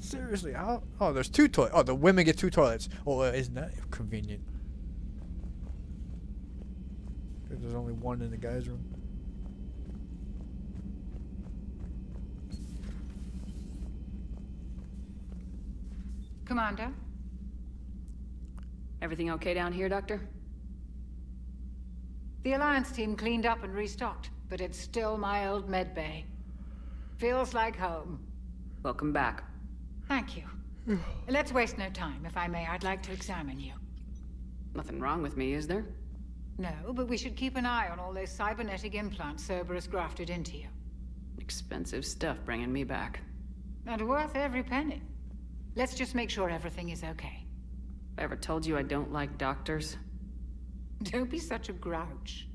Seriously, how? Oh, there's 2 toilets. Oh, the women get 2 toilets. Oh, isn't that convenient? There's only 1 in the guy's room. Commander? Everything okay down here, Doctor? The Alliance team cleaned up and restocked, but it's still my old med bay. Feels like home. Welcome back. Thank you. Let's waste no time. If I may, I'd like to examine you. Nothing wrong with me, is there? No, but we should keep an eye on all those cybernetic implants Cerberus grafted into you. Expensive stuff bringing me back. And worth every penny. Let's just make sure everything is okay. I ever told you I don't like doctors? Don't be such a grouch.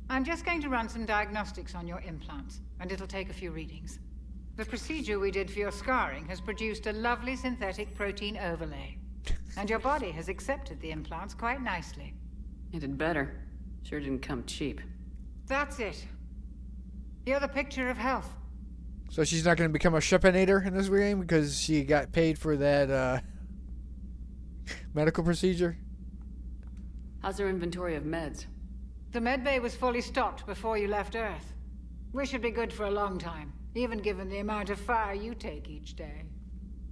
I'm just going to run some diagnostics on your implants, and it'll take a few readings. The procedure we did for your scarring has produced a lovely synthetic protein overlay. And your body has accepted the implants quite nicely. It did better. Sure didn't come cheap. That's it. You're the picture of health. So she's not going to become a Shepanator in this game because she got paid for that medical procedure? How's her inventory of meds? The medbay was fully stocked before you left Earth. We should be good for a long time, even given the amount of fire you take each day.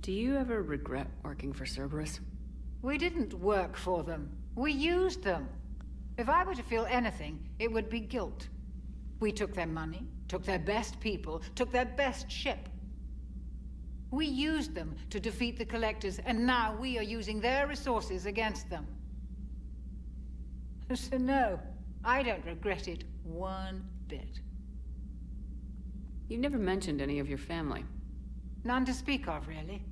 Do you ever regret working for Cerberus? We didn't work for them. We used them. If I were to feel anything, it would be guilt. We took their money, took their best people, took their best ship. We used them to defeat the Collectors, and now we are using their resources against them. So no, I don't regret it one bit. You never mentioned any of your family. None to speak of, really.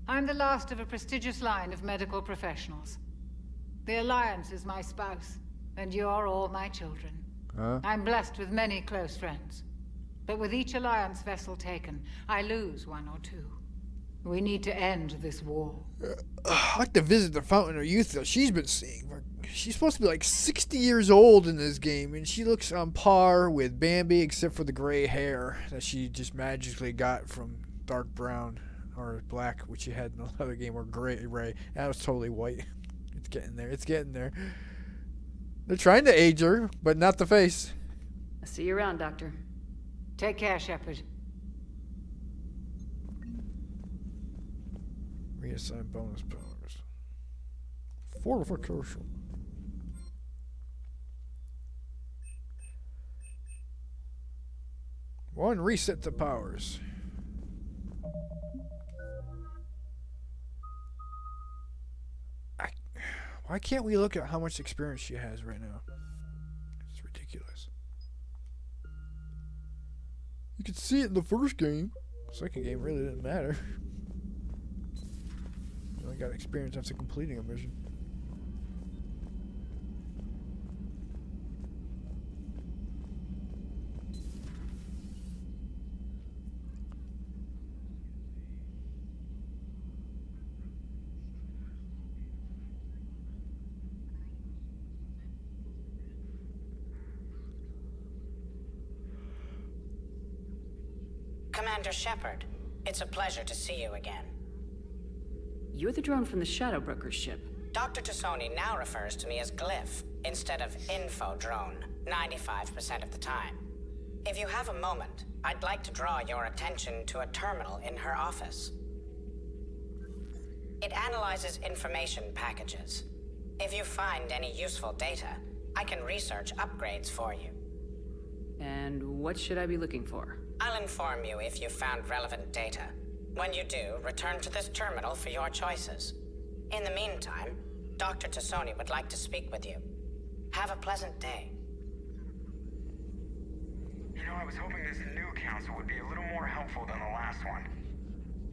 I'm the last of a prestigious line of medical professionals. The Alliance is my spouse, and you're all my children. Huh? I'm blessed with many close friends. But with each Alliance vessel taken, I lose 1 or 2. We need to end this war. I'd like to visit the Fountain of Youth that she's been seeing. She's supposed to be like 60 years old in this game, and she looks on par with Bambi except for the gray hair that she just magically got from dark brown or black, which she had in the other game, or gray. That was totally white. It's getting there. It's getting there. They're trying to age her, but not the face. I'll see you around, Doctor. Take care, Shepard. Reassign bonus powers. Fortification. One, reset the powers. Why can't we look at how much experience she has right now? It's ridiculous. You could see it in the first game. Second game really didn't matter. You only got experience after completing a mission. Commander Shepard, it's a pleasure to see you again. You're the drone from the Shadow Broker's ship. Dr. Tassoni now refers to me as Glyph instead of Info Drone 95% of the time. If you have a moment, I'd like to draw your attention to a terminal in her office. It analyzes information packages. If you find any useful data, I can research upgrades for you. And what should I be looking for? I'll inform you if you've found relevant data. When you do, return to this terminal for your choices. In the meantime, Dr. Tassoni would like to speak with you. Have a pleasant day. You know, I was hoping this new council would be a little more helpful than the last one.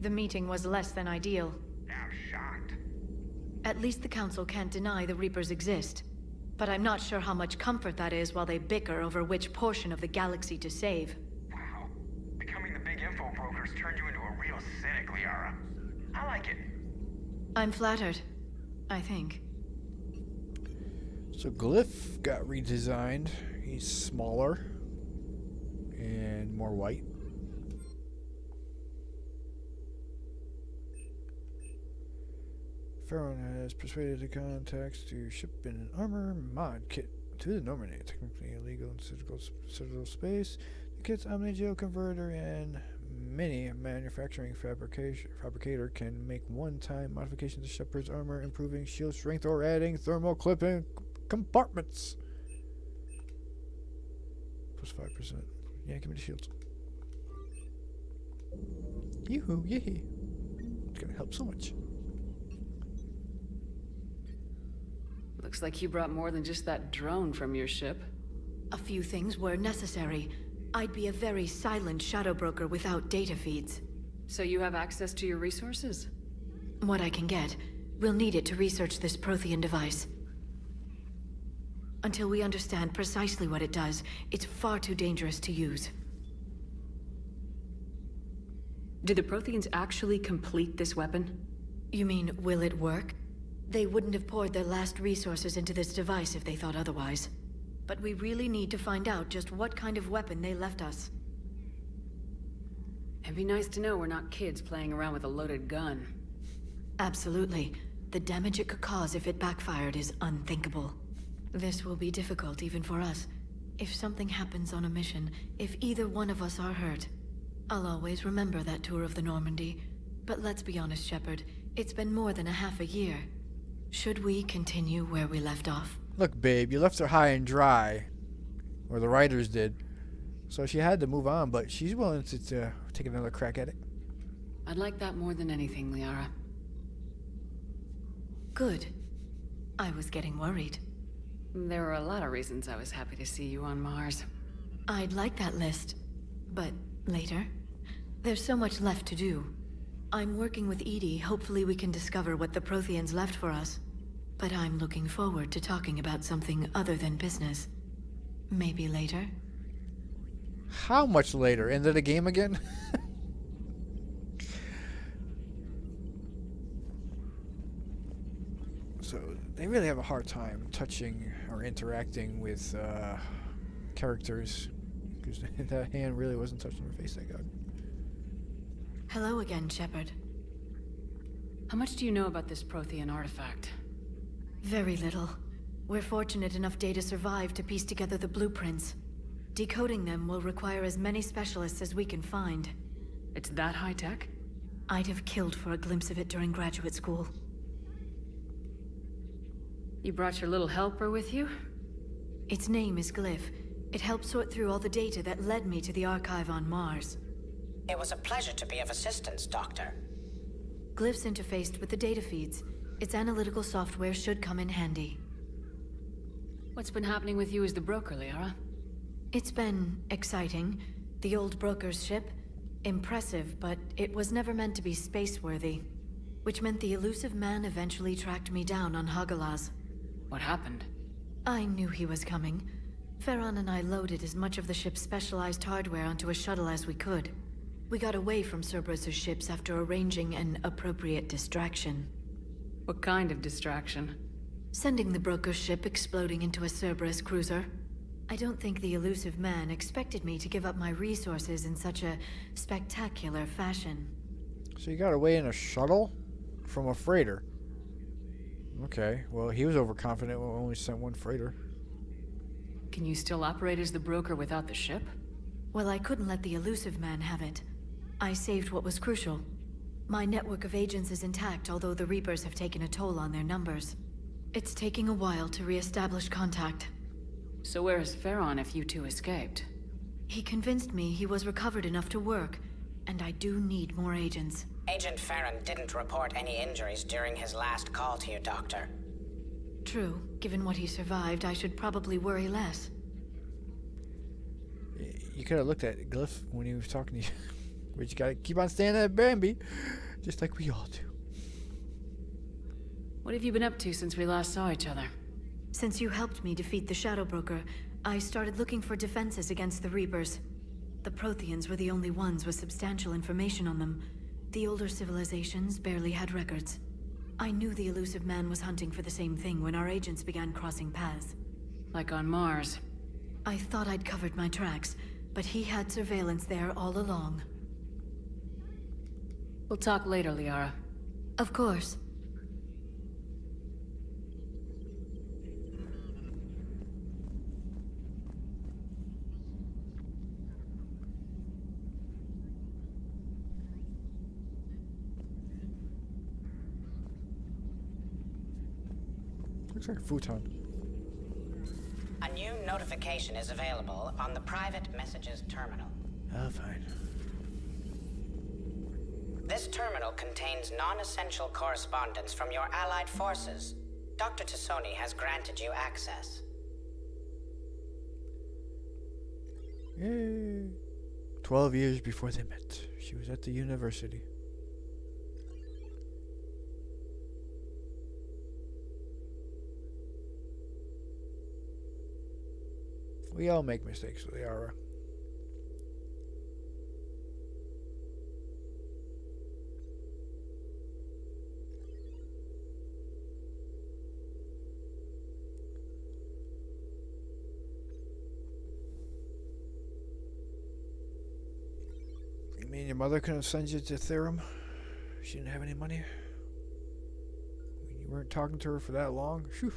The meeting was less than ideal. I'm shocked. At least the council can't deny the Reapers exist. But I'm not sure how much comfort that is while they bicker over which portion of the galaxy to save. Wow. Becoming the big info brokers turned you into a real cynic, Liara. I like it. I'm flattered. I think. So Glyph got redesigned. He's smaller and more white. Farron has persuaded the contacts to ship in an armor mod kit to the Normandy, technically illegal in citadel space. The kit's omni-geo converter and mini manufacturing fabricator can make one-time modifications to Shepard's armor, improving shield strength or adding thermal clipping compartments. Plus 5%. Yeah, give me the shields. Yoo-hoo, yay. It's gonna help so much. Looks like you brought more than just that drone from your ship. A few things were necessary. I'd be a very silent shadow broker without data feeds. So you have access to your resources? What I can get. We'll need it to research this Prothean device. Until we understand precisely what it does, it's far too dangerous to use. Did the Protheans actually complete this weapon? You mean, will it work? They wouldn't have poured their last resources into this device if they thought otherwise. But we really need to find out just what kind of weapon they left us. It'd be nice to know we're not kids playing around with a loaded gun. Absolutely. The damage it could cause if it backfired is unthinkable. This will be difficult even for us. If something happens on a mission, if either one of us are hurt, I'll always remember that tour of the Normandy. But let's be honest, Shepard. It's been more than a half a year. Should we continue where we left off? Look, babe, you left her high and dry. Or the writers did. So she had to move on, but she's willing to take another crack at it. I'd like that more than anything, Liara. Good. I was getting worried. There were a lot of reasons I was happy to see you on Mars. I'd like that list. But later? There's so much left to do. I'm working with EDI. Hopefully we can discover what the Protheans left for us. But I'm looking forward to talking about something other than business. Maybe later? How much later? Into the game again? So, they really have a hard time touching or interacting with characters. Because that hand really wasn't touching her face that good. Hello again, Shepard. How much do you know about this Prothean artifact? Very little. We're fortunate enough Data survived to piece together the blueprints. Decoding them will require as many specialists as we can find. It's that high-tech? I'd have killed for a glimpse of it during graduate school. You brought your little helper with you? Its name is Glyph. It helped sort through all the data that led me to the archive on Mars. It was a pleasure to be of assistance, Doctor. Glyph's interfaced with the data feeds. Its analytical software should come in handy. What's been happening with you as the broker, Liara? It's been exciting. The old broker's ship. Impressive, but it was never meant to be space-worthy. Which meant the elusive man eventually tracked me down on Hagalaz. What happened? I knew he was coming. Farron and I loaded as much of the ship's specialized hardware onto a shuttle as we could. We got away from Cerberus' ships after arranging an appropriate distraction. What kind of distraction? Sending the broker's ship exploding into a Cerberus cruiser. I don't think the elusive man expected me to give up my resources in such a spectacular fashion. So you got away in a shuttle? From a freighter? Okay, well, he was overconfident when we only sent one freighter. Can you still operate as the broker without the ship? Well, I couldn't let the elusive man have it. I saved what was crucial. My network of agents is intact, although the Reapers have taken a toll on their numbers. It's taking a while to re-establish contact. So where is Farron if you two escaped? He convinced me he was recovered enough to work, and I do need more agents. Agent Farron didn't report any injuries during his last call to you, Doctor. True. Given what he survived, I should probably worry less. You could have looked at Glyph when he was talking to you. But you gotta keep on standing at Bambi, just like we all do. What have you been up to since we last saw each other? Since you helped me defeat the Shadow Broker, I started looking for defenses against the Reapers. The Protheans were the only ones with substantial information on them. The older civilizations barely had records. I knew the elusive man was hunting for the same thing when our agents began crossing paths. Like on Mars. I thought I'd covered my tracks, but he had surveillance there all along. We'll talk later, Liara. Of course. Looks like a futon. A new notification is available on the private messages terminal. Oh, fine. This terminal contains non-essential correspondence from your allied forces. Dr. Tassoni has granted you access. Yay. 12 years before they met. She was at the university. We all make mistakes with Yara. You mean your mother couldn't send you to Therum? She didn't have any money? I mean, you weren't talking to her for that long? Phew.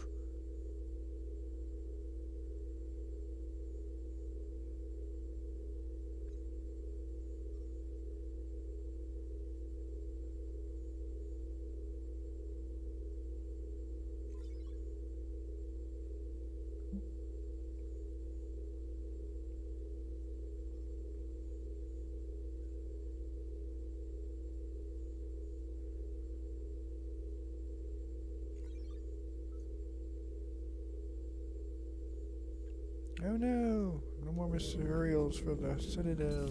Oh no! No more materials for the Citadel.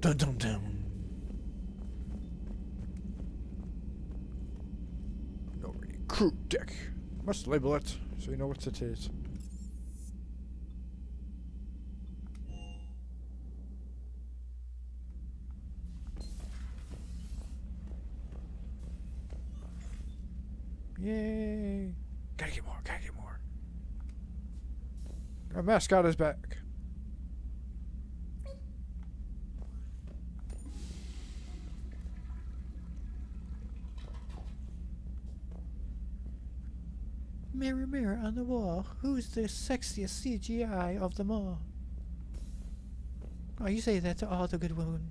Dun dun dun! Normandy crew deck. Must label it so you know what it is. Yay! Gotta get more, gotta get more. Our mascot is back. Mirror, mirror on the wall, who's the sexiest CGI of them all? Oh, you say that to all the good women.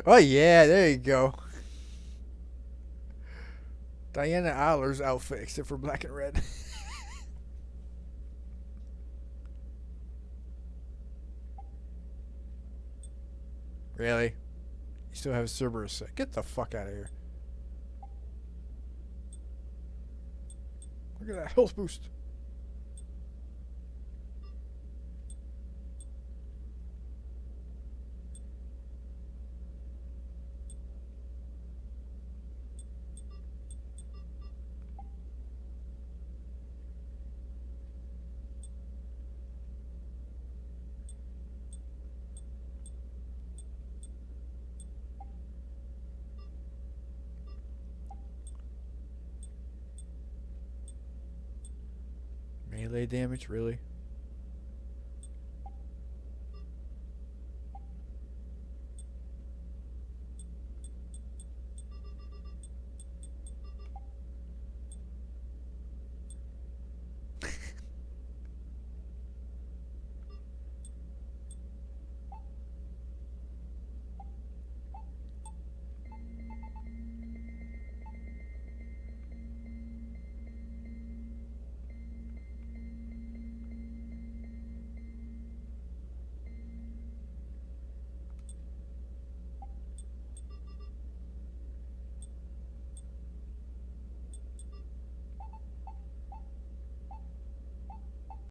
Oh yeah, there you go. Diana Adler's outfit, except for black and red. Really? You still have Cerberus set. Get the fuck out of here. Look at that health boost. Melee damage, really?